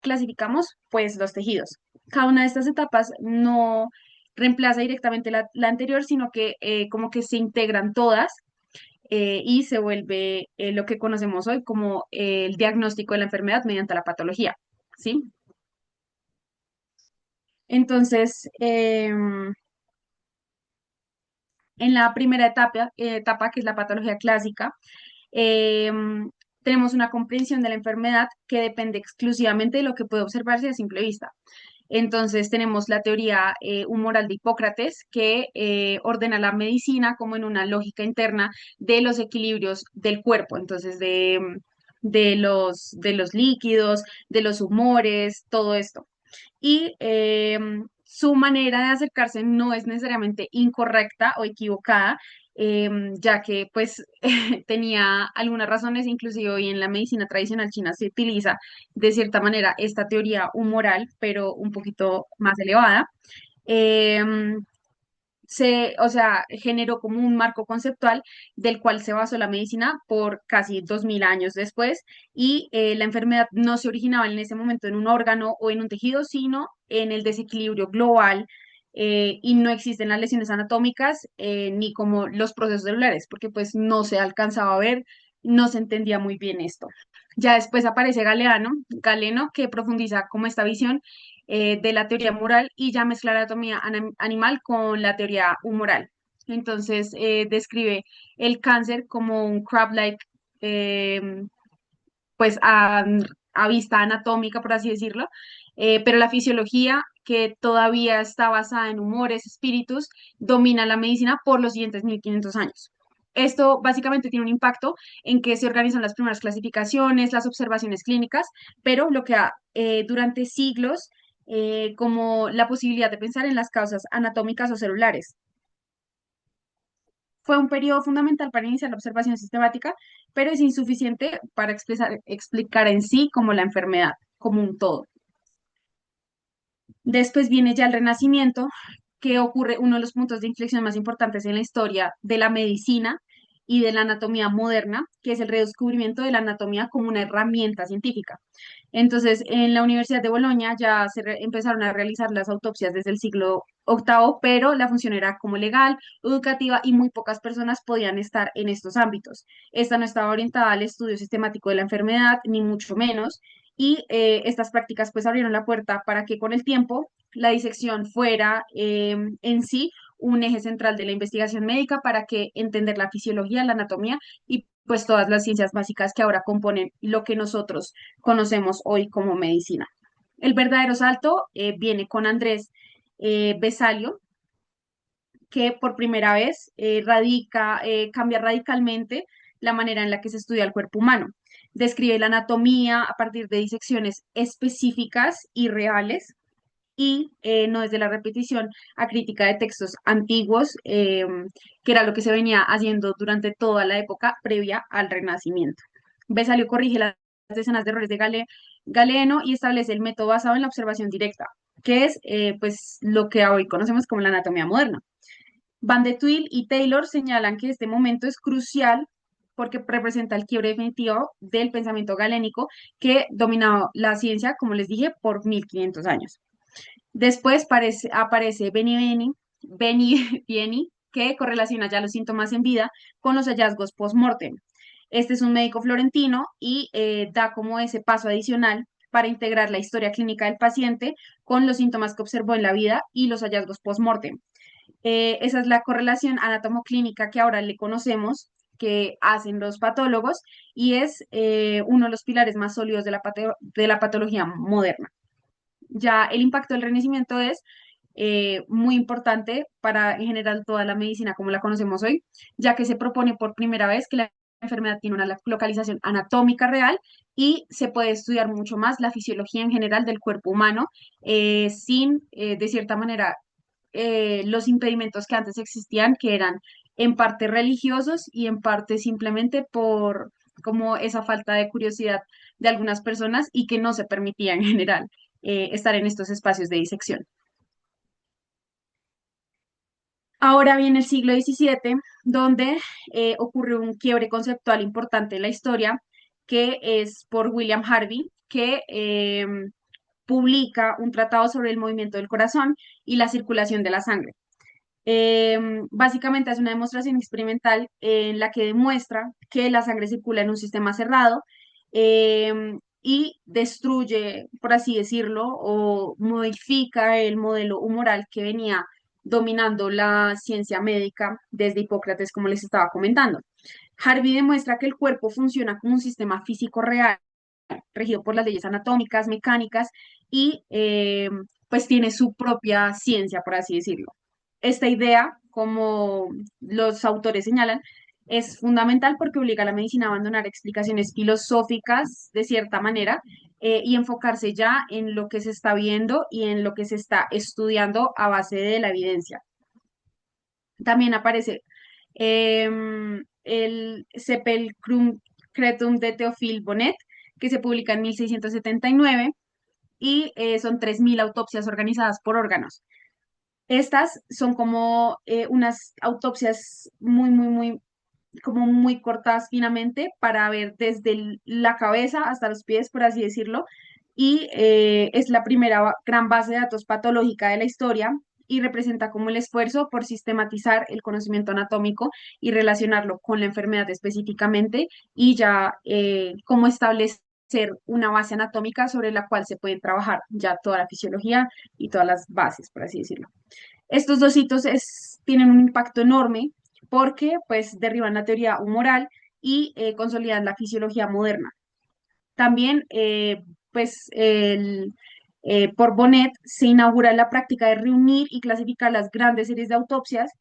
clasificamos pues los tejidos. Cada una de estas etapas no reemplaza directamente la anterior, sino que como que se integran todas y se vuelve lo que conocemos hoy como el diagnóstico de la enfermedad mediante la patología, ¿sí? Entonces, en la primera etapa, que es la patología clásica, em, tenemos una comprensión de la enfermedad que depende exclusivamente de lo que puede observarse a simple vista. Entonces tenemos la teoría humoral de Hipócrates, que ordena la medicina como en una lógica interna de los equilibrios del cuerpo, entonces de los líquidos, de los humores, todo esto. Y su manera de acercarse no es necesariamente incorrecta o equivocada, ya que pues tenía algunas razones, inclusive hoy en la medicina tradicional china se utiliza de cierta manera esta teoría humoral, pero un poquito más elevada. Em, o sea, generó como un marco conceptual del cual se basó la medicina por casi 2000 años después y la enfermedad no se originaba en ese momento en un órgano o en un tejido, sino en el desequilibrio global y no existen las lesiones anatómicas ni como los procesos celulares, porque pues no se alcanzaba a ver, no se entendía muy bien esto. Ya después aparece Galeno, que profundiza como esta visión de la teoría moral y ya mezcla la anatomía animal con la teoría humoral. Entonces, describe el cáncer como un crab-like, eh, pues a vista anatómica, por así decirlo, pero la fisiología, que todavía está basada en humores, espíritus, domina la medicina por los siguientes 1500 años. Esto básicamente tiene un impacto en que se organizan las primeras clasificaciones, las observaciones clínicas, pero lo que ha durante siglos como la posibilidad de pensar en las causas anatómicas o celulares. Fue un periodo fundamental para iniciar la observación sistemática, pero es insuficiente para explicar en sí como la enfermedad, como un todo. Después viene ya el Renacimiento, que ocurre uno de los puntos de inflexión más importantes en la historia de la medicina y de la anatomía moderna, que es el redescubrimiento de la anatomía como una herramienta científica. Entonces, en la Universidad de Bolonia ya empezaron a realizar las autopsias desde el siglo octavo, pero la función era como legal, educativa y muy pocas personas podían estar en estos ámbitos. Esta no estaba orientada al estudio sistemático de la enfermedad, ni mucho menos, y estas prácticas pues abrieron la puerta para que con el tiempo la disección fuera en sí un eje central de la investigación médica para que entender la fisiología, la anatomía y pues todas las ciencias básicas que ahora componen lo que nosotros conocemos hoy como medicina. El verdadero salto viene con Andrés Besalio, que por primera vez cambia radicalmente la manera en la que se estudia el cuerpo humano. Describe la anatomía a partir de disecciones específicas y reales y no desde la repetición acrítica de textos antiguos, que era lo que se venía haciendo durante toda la época previa al Renacimiento. Besalio corrige las decenas de errores de Galeno y establece el método basado en la observación directa, que es pues lo que hoy conocemos como la anatomía moderna. Van de Tuyl y Taylor señalan que este momento es crucial porque representa el quiebre definitivo del pensamiento galénico que dominaba la ciencia, como les dije, por 1500 años. Después aparece Beni, que correlaciona ya los síntomas en vida con los hallazgos post-mortem. Este es un médico florentino y da como ese paso adicional para integrar la historia clínica del paciente con los síntomas que observó en la vida y los hallazgos post-mortem. Esa es la correlación anatomoclínica que ahora le conocemos, que hacen los patólogos, y es uno de los pilares más sólidos de la patología moderna. Ya el impacto del Renacimiento es muy importante para en general toda la medicina como la conocemos hoy, ya que se propone por primera vez que la enfermedad tiene una localización anatómica real y se puede estudiar mucho más la fisiología en general del cuerpo humano sin, de cierta manera, los impedimentos que antes existían, que eran en parte religiosos y en parte simplemente por como esa falta de curiosidad de algunas personas y que no se permitía en general estar en estos espacios de disección. Ahora viene el siglo XVII, donde ocurre un quiebre conceptual importante en la historia, que es por William Harvey, que publica un tratado sobre el movimiento del corazón y la circulación de la sangre. Básicamente es una demostración experimental en la que demuestra que la sangre circula en un sistema cerrado y destruye, por así decirlo, o modifica el modelo humoral que venía dominando la ciencia médica desde Hipócrates, como les estaba comentando. Harvey demuestra que el cuerpo funciona como un sistema físico real, regido por las leyes anatómicas, mecánicas y pues tiene su propia ciencia, por así decirlo. Esta idea, como los autores señalan, es fundamental porque obliga a la medicina a abandonar explicaciones filosóficas de cierta manera y enfocarse ya en lo que se está viendo y en lo que se está estudiando a base de la evidencia. También aparece el Sepulcrum Cretum de Théophile Bonnet, que se publica en 1679 y son 3.000 autopsias organizadas por órganos. Estas son como unas autopsias como muy cortadas finamente para ver desde la cabeza hasta los pies, por así decirlo, y es la primera gran base de datos patológica de la historia y representa como el esfuerzo por sistematizar el conocimiento anatómico y relacionarlo con la enfermedad específicamente y ya cómo establecer una base anatómica sobre la cual se puede trabajar ya toda la fisiología y todas las bases, por así decirlo. Estos dos hitos tienen un impacto enorme porque pues derriban la teoría humoral y consolidan la fisiología moderna. También por Bonnet se inaugura la práctica de reunir y clasificar las grandes series de autopsias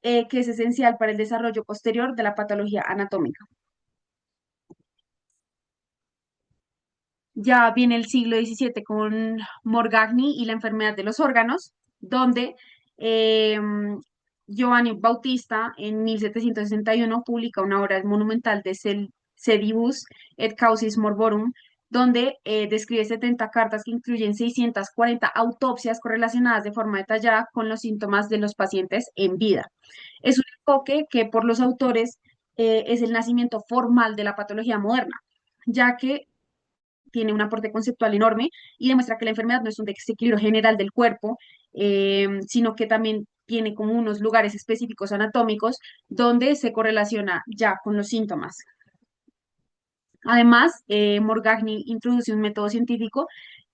que es esencial para el desarrollo posterior de la patología anatómica. Ya viene el siglo XVII con Morgagni y la enfermedad de los órganos, donde eh, Giovanni Bautista en 1761 publica una obra monumental de Sedibus et Causis Morborum, donde describe 70 cartas que incluyen 640 autopsias correlacionadas de forma detallada con los síntomas de los pacientes en vida. Es un enfoque que por los autores es el nacimiento formal de la patología moderna, ya que tiene un aporte conceptual enorme y demuestra que la enfermedad no es un desequilibrio general del cuerpo, sino que también tiene como unos lugares específicos anatómicos donde se correlaciona ya con los síntomas. Además, Morgagni introduce un método científico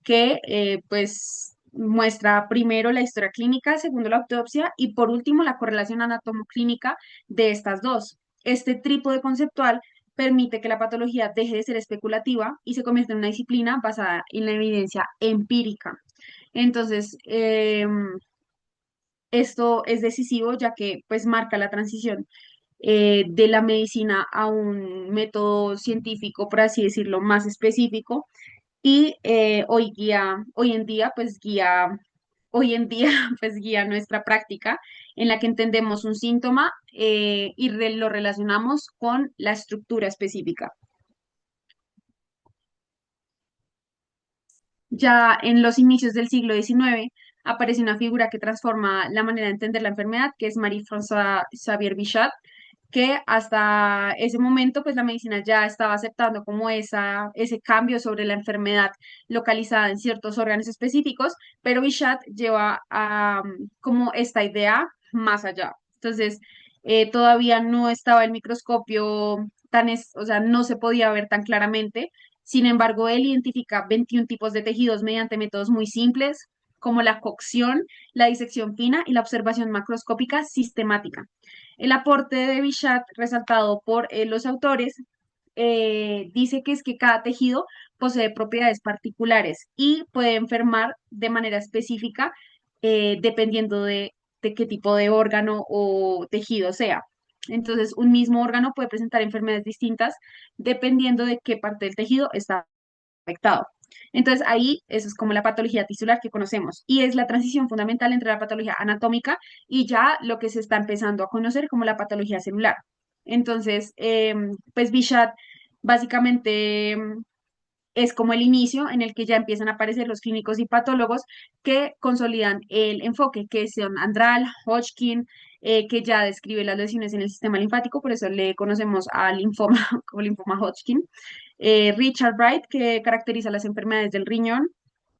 que pues muestra primero la historia clínica, segundo la autopsia y por último la correlación anatomoclínica de estas dos. Este trípode conceptual permite que la patología deje de ser especulativa y se convierta en una disciplina basada en la evidencia empírica. Entonces, esto es decisivo ya que pues marca la transición de la medicina a un método científico, por así decirlo, más específico y hoy en día pues guía nuestra práctica en la que entendemos un síntoma y lo relacionamos con la estructura específica. Ya en los inicios del siglo XIX aparece una figura que transforma la manera de entender la enfermedad, que es Marie-Françoise Xavier Bichat, que hasta ese momento pues la medicina ya estaba aceptando como ese cambio sobre la enfermedad localizada en ciertos órganos específicos, pero Bichat lleva como esta idea más allá. Entonces, todavía no estaba el microscopio o sea, no se podía ver tan claramente. Sin embargo, él identifica 21 tipos de tejidos mediante métodos muy simples, como la cocción, la disección fina y la observación macroscópica sistemática. El aporte de Bichat, resaltado por los autores, dice que es que cada tejido posee propiedades particulares y puede enfermar de manera específica dependiendo de qué tipo de órgano o tejido sea. Entonces, un mismo órgano puede presentar enfermedades distintas dependiendo de qué parte del tejido está afectado. Entonces ahí eso es como la patología tisular que conocemos y es la transición fundamental entre la patología anatómica y ya lo que se está empezando a conocer como la patología celular. Entonces, pues Bichat básicamente es como el inicio en el que ya empiezan a aparecer los clínicos y patólogos que consolidan el enfoque, que son Andral, Hodgkin, que ya describe las lesiones en el sistema linfático, por eso le conocemos al linfoma como linfoma Hodgkin, Richard Wright, que caracteriza las enfermedades del riñón,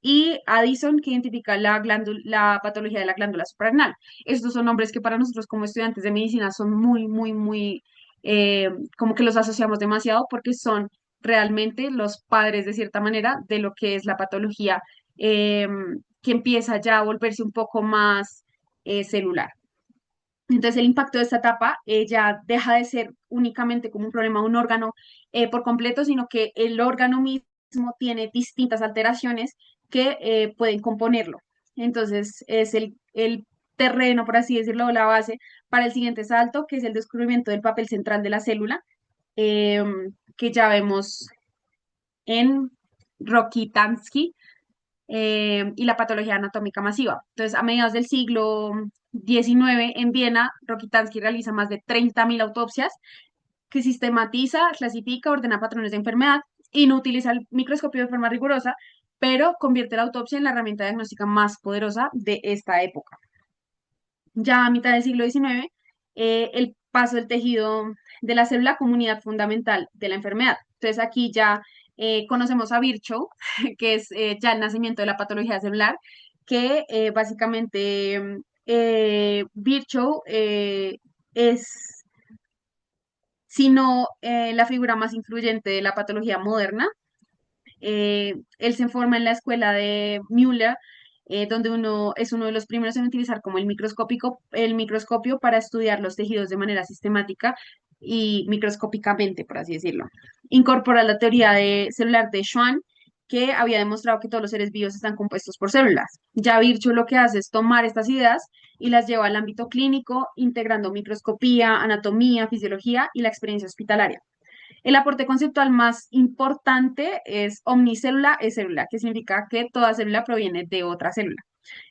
y Addison, que identifica la patología de la glándula suprarrenal. Estos son nombres que para nosotros como estudiantes de medicina son muy, muy, muy, eh, como que los asociamos demasiado porque son realmente los padres, de cierta manera, de lo que es la patología, eh, que empieza ya a volverse un poco más celular. Entonces, el impacto de esta etapa ya deja de ser únicamente como un problema de un órgano por completo, sino que el órgano mismo tiene distintas alteraciones que pueden componerlo. Entonces, es el terreno, por así decirlo, o la base para el siguiente salto, que es el descubrimiento del papel central de la célula, que ya vemos en Rokitansky y la patología anatómica masiva. Entonces, a mediados del siglo XIX, en Viena, Rokitansky realiza más de 30.000 autopsias que sistematiza, clasifica, ordena patrones de enfermedad y no utiliza el microscopio de forma rigurosa, pero convierte la autopsia en la herramienta diagnóstica más poderosa de esta época. Ya a mitad del siglo XIX, el paso del tejido de la célula como unidad fundamental de la enfermedad. Entonces aquí ya conocemos a Virchow, que es ya el nacimiento de la patología celular, que básicamente Virchow es, sino la figura más influyente de la patología moderna. Él se forma en la escuela de Müller, donde uno es uno de los primeros en utilizar como el microscopio para estudiar los tejidos de manera sistemática y microscópicamente, por así decirlo. Incorpora la teoría celular de Schwann, que había demostrado que todos los seres vivos están compuestos por células. Ya Virchow lo que hace es tomar estas ideas y las lleva al ámbito clínico, integrando microscopía, anatomía, fisiología y la experiencia hospitalaria. El aporte conceptual más importante es omnicélula es célula, que significa que toda célula proviene de otra célula.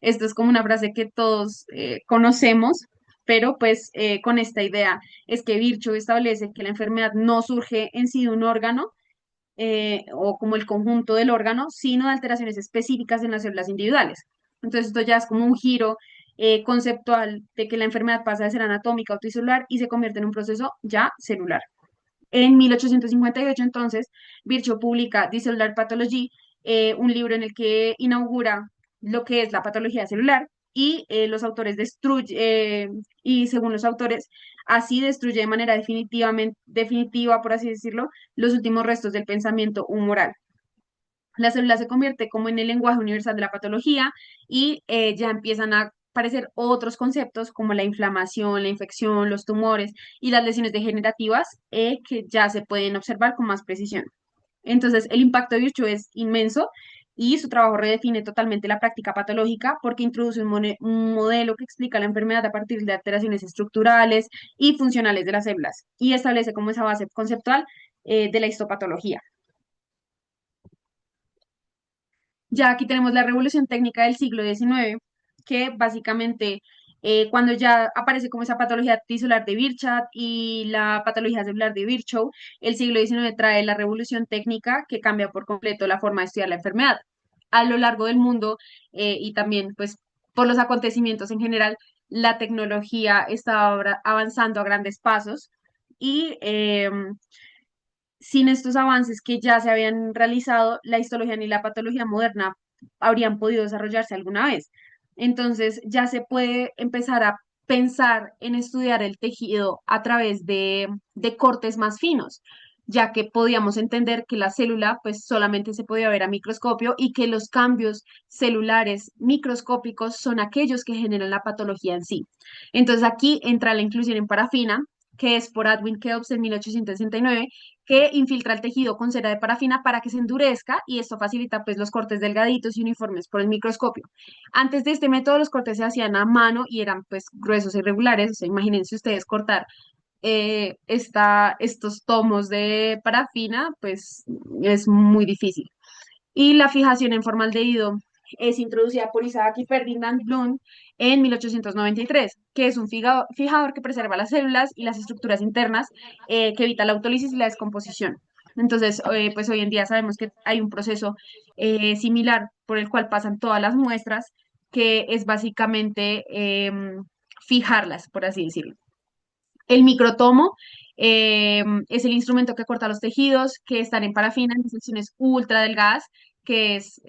Esto es como una frase que todos conocemos, pero pues con esta idea es que Virchow establece que la enfermedad no surge en sí de un órgano o como el conjunto del órgano, sino de alteraciones específicas en las células individuales. Entonces esto ya es como un giro conceptual de que la enfermedad pasa de ser anatómica a multicelular y se convierte en un proceso ya celular. En 1858, entonces, Virchow publica The Cellular Pathology, un libro en el que inaugura lo que es la patología celular y los autores y según los autores, así destruye de manera definitiva, por así decirlo, los últimos restos del pensamiento humoral. La célula se convierte como en el lenguaje universal de la patología y ya empiezan a aparecer otros conceptos como la inflamación, la infección, los tumores y las lesiones degenerativas que ya se pueden observar con más precisión. Entonces, el impacto de Virchow es inmenso y su trabajo redefine totalmente la práctica patológica porque introduce un modelo que explica la enfermedad a partir de alteraciones estructurales y funcionales de las células y establece como esa base conceptual de la histopatología. Ya aquí tenemos la revolución técnica del siglo XIX, que básicamente cuando ya aparece como esa patología tisular de Virchow y la patología celular de Virchow, el siglo XIX trae la revolución técnica que cambia por completo la forma de estudiar la enfermedad. A lo largo del mundo y también pues por los acontecimientos en general, la tecnología está ahora avanzando a grandes pasos y sin estos avances que ya se habían realizado, la histología ni la patología moderna habrían podido desarrollarse alguna vez. Entonces ya se puede empezar a pensar en estudiar el tejido a través de cortes más finos, ya que podíamos entender que la célula pues solamente se podía ver a microscopio y que los cambios celulares microscópicos son aquellos que generan la patología en sí. Entonces aquí entra la inclusión en parafina, que es por Edwin Kelps en 1869, que infiltra el tejido con cera de parafina para que se endurezca y esto facilita pues los cortes delgaditos y uniformes por el microscopio. Antes de este método los cortes se hacían a mano y eran pues gruesos e irregulares, o sea, imagínense ustedes cortar estos tomos de parafina, pues es muy difícil. Y la fijación en formaldehído es introducida por Isaac y Ferdinand Bloom en 1893, que es un fijador que preserva las células y las estructuras internas, que evita la autólisis y la descomposición. Entonces, pues hoy en día sabemos que hay un proceso similar por el cual pasan todas las muestras, que es básicamente fijarlas, por así decirlo. El microtomo es el instrumento que corta los tejidos que están en parafina en secciones ultra delgadas que es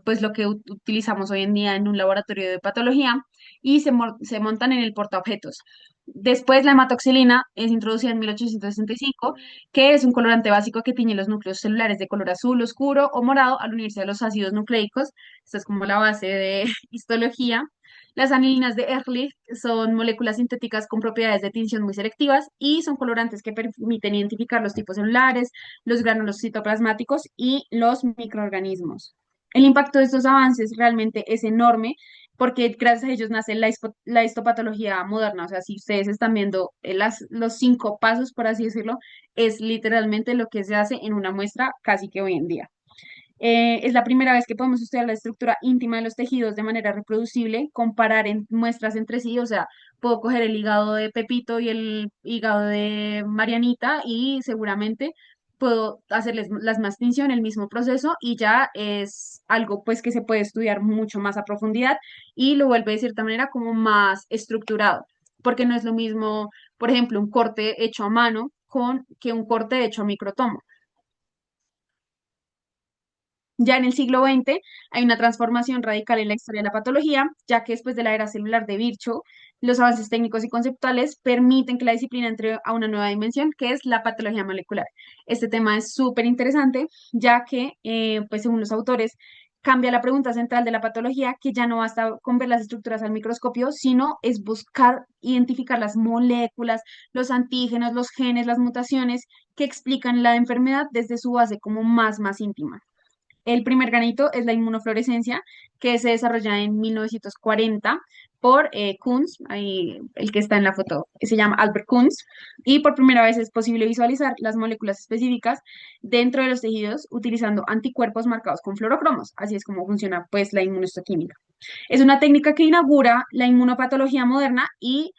pues lo que utilizamos hoy en día en un laboratorio de patología, y se montan en el portaobjetos. Después la hematoxilina es introducida en 1865, que es un colorante básico que tiñe los núcleos celulares de color azul oscuro o morado al unirse a los ácidos nucleicos. Esta es como la base de histología. Las anilinas de Ehrlich son moléculas sintéticas con propiedades de tinción muy selectivas y son colorantes que permiten identificar los tipos celulares, los gránulos citoplasmáticos y los microorganismos. El impacto de estos avances realmente es enorme porque gracias a ellos nace la histopatología moderna. O sea, si ustedes están viendo los 5 pasos, por así decirlo, es literalmente lo que se hace en una muestra casi que hoy en día. Es la primera vez que podemos estudiar la estructura íntima de los tejidos de manera reproducible, comparar muestras entre sí, o sea, puedo coger el hígado de Pepito y el hígado de Marianita y seguramente puedo hacerles las más distinción, el mismo proceso y ya es algo pues que se puede estudiar mucho más a profundidad y lo vuelve de cierta manera como más estructurado, porque no es lo mismo, por ejemplo, un corte hecho a mano que un corte hecho a microtomo. Ya en el siglo XX hay una transformación radical en la historia de la patología, ya que después de la era celular de Virchow, los avances técnicos y conceptuales permiten que la disciplina entre a una nueva dimensión, que es la patología molecular. Este tema es súper interesante, ya que, pues según los autores, cambia la pregunta central de la patología, que ya no basta con ver las estructuras al microscopio, sino es buscar identificar las moléculas, los antígenos, los genes, las mutaciones que explican la enfermedad desde su base como más íntima. El primer granito es la inmunofluorescencia, que se desarrolla en 1940 por Kunz, ahí el que está en la foto, se llama Albert Kunz, y por primera vez es posible visualizar las moléculas específicas dentro de los tejidos utilizando anticuerpos marcados con fluorocromos. Así es como funciona pues la inmunohistoquímica. Es una técnica que inaugura la inmunopatología moderna y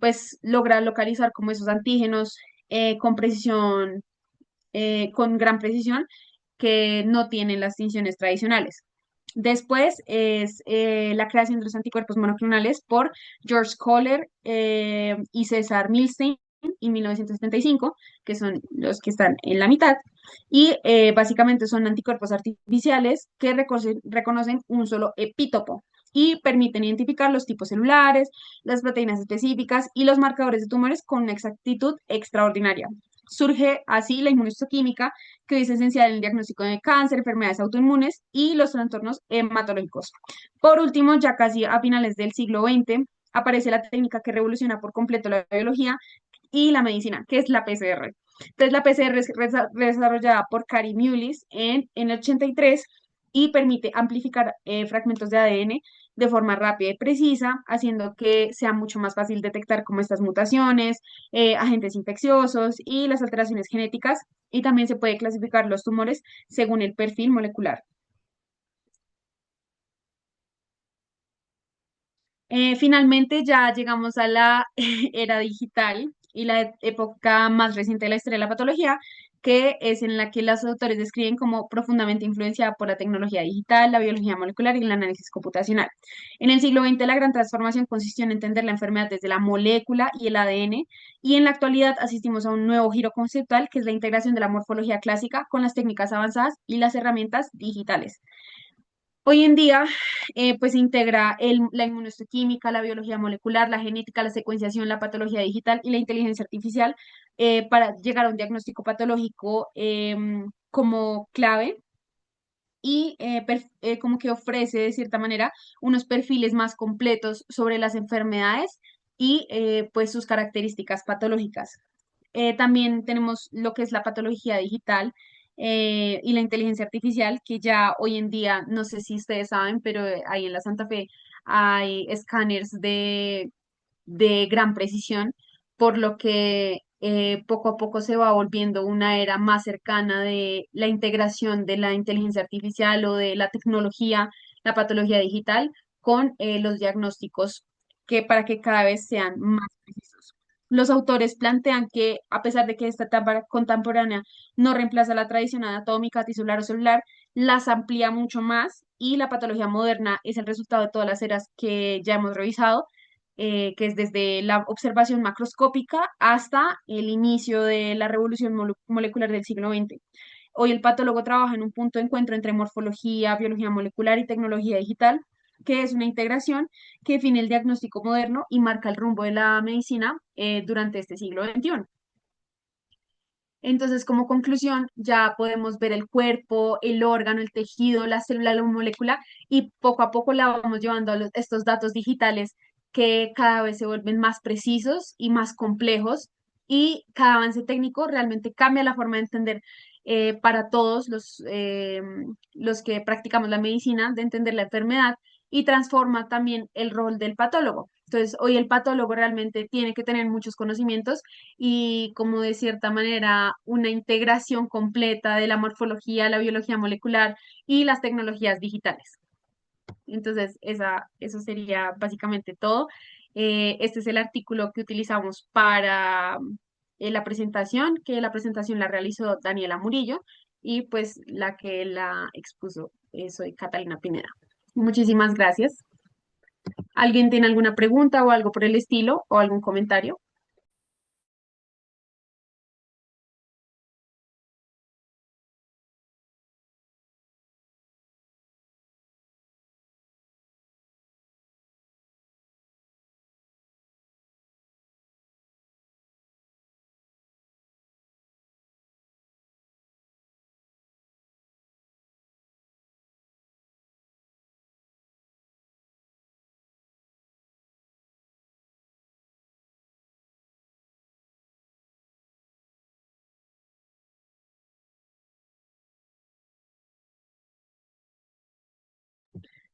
pues logra localizar como esos antígenos con precisión, con gran precisión, que no tienen las tinciones tradicionales. Después es la creación de los anticuerpos monoclonales por George Kohler y César Milstein en 1975, que son los que están en la mitad, y básicamente son anticuerpos artificiales que reconocen un solo epítopo y permiten identificar los tipos celulares, las proteínas específicas y los marcadores de tumores con una exactitud extraordinaria. Surge así la inmunohistoquímica, que hoy es esencial en el diagnóstico de cáncer, enfermedades autoinmunes y los trastornos hematológicos. Por último, ya casi a finales del siglo XX, aparece la técnica que revoluciona por completo la biología y la medicina, que es la PCR. Entonces, la PCR es desarrollada por Kary Mullis en el 83 y permite amplificar fragmentos de ADN de forma rápida y precisa, haciendo que sea mucho más fácil detectar como estas mutaciones, agentes infecciosos y las alteraciones genéticas, y también se puede clasificar los tumores según el perfil molecular. Finalmente ya llegamos a la era digital y la época más reciente de la historia de la patología, que es en la que los autores describen como profundamente influenciada por la tecnología digital, la biología molecular y el análisis computacional. En el siglo XX la gran transformación consistió en entender la enfermedad desde la molécula y el ADN, y en la actualidad asistimos a un nuevo giro conceptual, que es la integración de la morfología clásica con las técnicas avanzadas y las herramientas digitales. Hoy en día, pues se integra la inmunohistoquímica, la biología molecular, la genética, la secuenciación, la patología digital y la inteligencia artificial para llegar a un diagnóstico patológico como clave y como que ofrece de cierta manera unos perfiles más completos sobre las enfermedades y pues sus características patológicas. También tenemos lo que es la patología digital y la inteligencia artificial, que ya hoy en día, no sé si ustedes saben, pero ahí en la Santa Fe hay escáneres de gran precisión, por lo que poco a poco se va volviendo una era más cercana de la integración de la inteligencia artificial o de la tecnología, la patología digital, con los diagnósticos que para que cada vez sean más precisos. Los autores plantean que, a pesar de que esta etapa contemporánea no reemplaza la tradición anatómica, tisular o celular, las amplía mucho más, y la patología moderna es el resultado de todas las eras que ya hemos revisado, que es desde la observación macroscópica hasta el inicio de la revolución molecular del siglo XX. Hoy el patólogo trabaja en un punto de encuentro entre morfología, biología molecular y tecnología digital, que es una integración que define el diagnóstico moderno y marca el rumbo de la medicina durante este siglo XXI. Entonces, como conclusión, ya podemos ver el cuerpo, el órgano, el tejido, la célula, la molécula y poco a poco la vamos llevando a estos datos digitales que cada vez se vuelven más precisos y más complejos y cada avance técnico realmente cambia la forma de entender para todos los que practicamos la medicina, de entender la enfermedad y transforma también el rol del patólogo. Entonces, hoy el patólogo realmente tiene que tener muchos conocimientos y como de cierta manera una integración completa de la morfología, la biología molecular y las tecnologías digitales. Entonces, eso sería básicamente todo. Este es el artículo que utilizamos para la presentación, que la presentación la realizó Daniela Murillo y pues la que la expuso soy Catalina Pineda. Muchísimas gracias. ¿Alguien tiene alguna pregunta o algo por el estilo o algún comentario?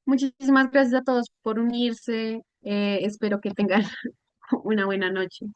Muchísimas gracias a todos por unirse. Espero que tengan una buena noche.